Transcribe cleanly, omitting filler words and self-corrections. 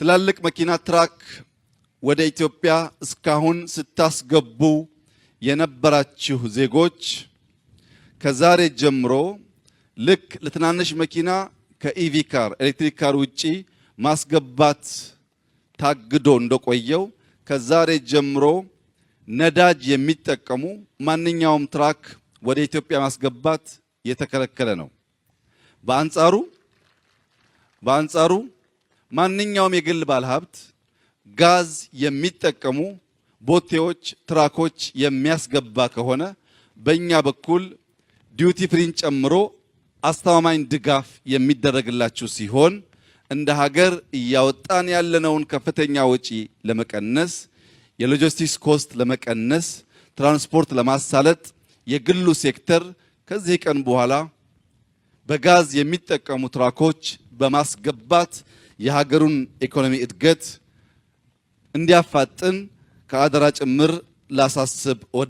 ትላልቅ መኪና ትራክ ወደ ኢትዮጵያ እስካሁን ስታስገቡ የነበራችሁ ዜጎች ከዛሬ ጀምሮ ልክ ለትናንሽ መኪና ከኢቪ ካር ኤሌክትሪክ ካር ውጪ ማስገባት ታግዶ እንደቆየው ከዛሬ ጀምሮ ነዳጅ የሚጠቀሙ ማንኛውም ትራክ ወደ ኢትዮጵያ ማስገባት የተከለከለ ነው። በአንጻሩ ማንኛውም የግል ባለሀብት ጋዝ የሚጠቀሙ ቦቴዎች፣ ትራኮች የሚያስገባ ከሆነ በእኛ በኩል ዲዩቲ ፍሪን ጨምሮ አስተማማኝ ድጋፍ የሚደረግላችሁ ሲሆን እንደ ሀገር እያወጣን ያለነውን ከፍተኛ ወጪ ለመቀነስ የሎጂስቲክስ ኮስት ለመቀነስ ትራንስፖርት ለማሳለጥ የግሉ ሴክተር ከዚህ ቀን በኋላ በጋዝ የሚጠቀሙ ትራኮች በማስገባት የሀገሩን ኢኮኖሚ እድገት እንዲያፋጥን ከአደራ ጭምር ላሳስብ